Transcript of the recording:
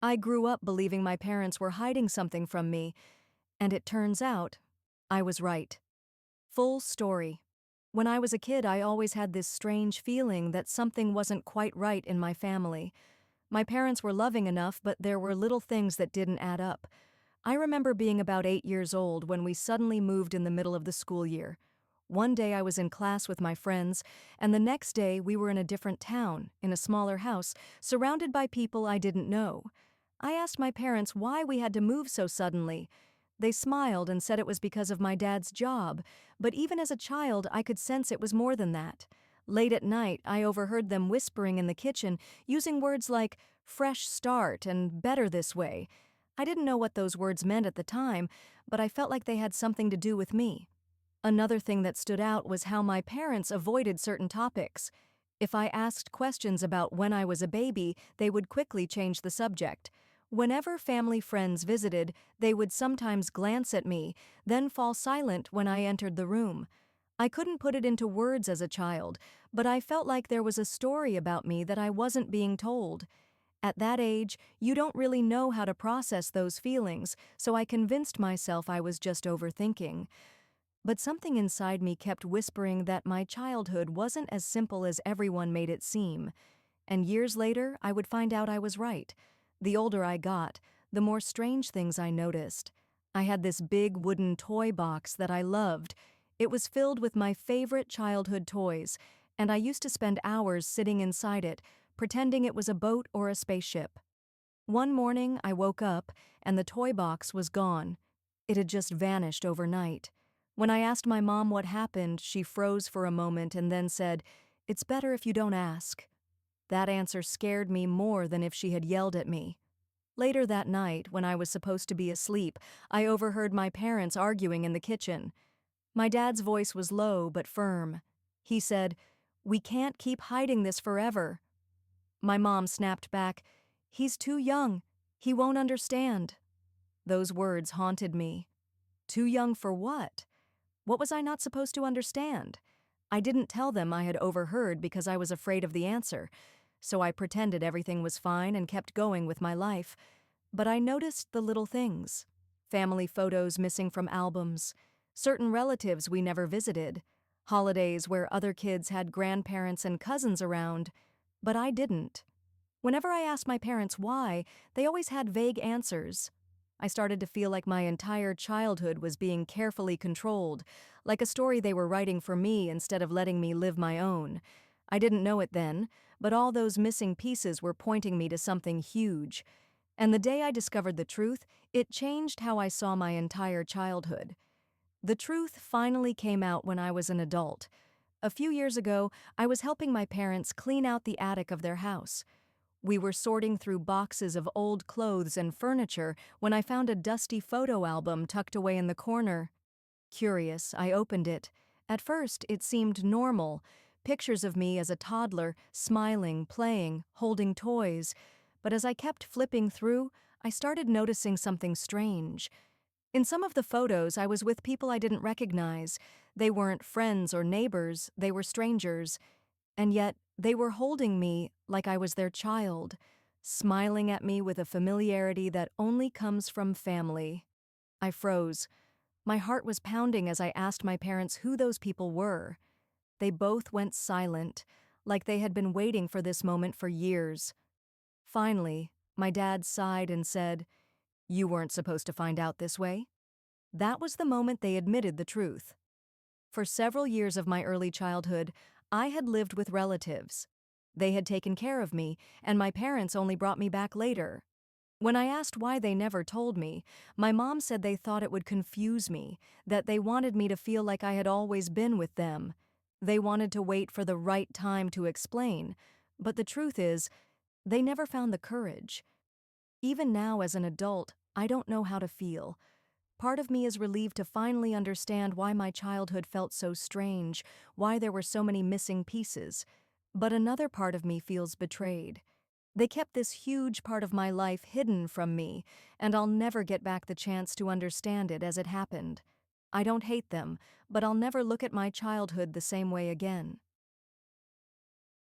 I grew up believing my parents were hiding something from me, and it turns out I was right. Full story. When I was a kid, I always had this strange feeling that something wasn't quite right in my family. My parents were loving enough, but there were little things that didn't add up. I remember being about 8 years old when we suddenly moved in the middle of the school year. One day I was in class with my friends, and the next day we were in a different town, in a smaller house, surrounded by people I didn't know. I asked my parents why we had to move so suddenly. They smiled and said it was because of my dad's job, but even as a child I could sense it was more than that. Late at night, I overheard them whispering in the kitchen, using words like fresh start and better this way. I didn't know what those words meant at the time, but I felt like they had something to do with me. Another thing that stood out was how my parents avoided certain topics. If I asked questions about when I was a baby, they would quickly change the subject. Whenever family friends visited, they would sometimes glance at me, then fall silent when I entered the room. I couldn't put it into words as a child, but I felt like there was a story about me that I wasn't being told. At that age, you don't really know how to process those feelings, so I convinced myself I was just overthinking. But something inside me kept whispering that my childhood wasn't as simple as everyone made it seem. And years later, I would find out I was right. The older I got, the more strange things I noticed. I had this big wooden toy box that I loved. It was filled with my favorite childhood toys, and I used to spend hours sitting inside it, pretending it was a boat or a spaceship. One morning, I woke up, and the toy box was gone. It had just vanished overnight. When I asked my mom what happened, she froze for a moment and then said, "It's better if you don't ask." That answer scared me more than if she had yelled at me. Later that night, when I was supposed to be asleep, I overheard my parents arguing in the kitchen. My dad's voice was low but firm. He said, "We can't keep hiding this forever." My mom snapped back, "He's too young. He won't understand." Those words haunted me. Too young for what? What was I not supposed to understand? I didn't tell them I had overheard because I was afraid of the answer, so I pretended everything was fine and kept going with my life. But I noticed the little things. Family photos missing from albums, certain relatives we never visited, holidays where other kids had grandparents and cousins around, but I didn't. Whenever I asked my parents why, they always had vague answers. I started to feel like my entire childhood was being carefully controlled, like a story they were writing for me instead of letting me live my own. I didn't know it then, but all those missing pieces were pointing me to something huge. And the day I discovered the truth, it changed how I saw my entire childhood. The truth finally came out when I was an adult. A few years ago, I was helping my parents clean out the attic of their house. We were sorting through boxes of old clothes and furniture when I found a dusty photo album tucked away in the corner. Curious, I opened it. At first, it seemed normal. Pictures of me as a toddler, smiling, playing, holding toys. But as I kept flipping through, I started noticing something strange. In some of the photos, I was with people I didn't recognize. They weren't friends or neighbors, they were strangers. And yet, they were holding me like I was their child, smiling at me with a familiarity that only comes from family. I froze. My heart was pounding as I asked my parents who those people were. They both went silent, like they had been waiting for this moment for years. Finally, my dad sighed and said, "You weren't supposed to find out this way." That was the moment they admitted the truth. For several years of my early childhood, I had lived with relatives. They had taken care of me, and my parents only brought me back later. When I asked why they never told me, my mom said they thought it would confuse me, that they wanted me to feel like I had always been with them. They wanted to wait for the right time to explain, but the truth is, they never found the courage. Even now as an adult, I don't know how to feel. Part of me is relieved to finally understand why my childhood felt so strange, why there were so many missing pieces. But another part of me feels betrayed. They kept this huge part of my life hidden from me, and I'll never get back the chance to understand it as it happened. I don't hate them, but I'll never look at my childhood the same way again.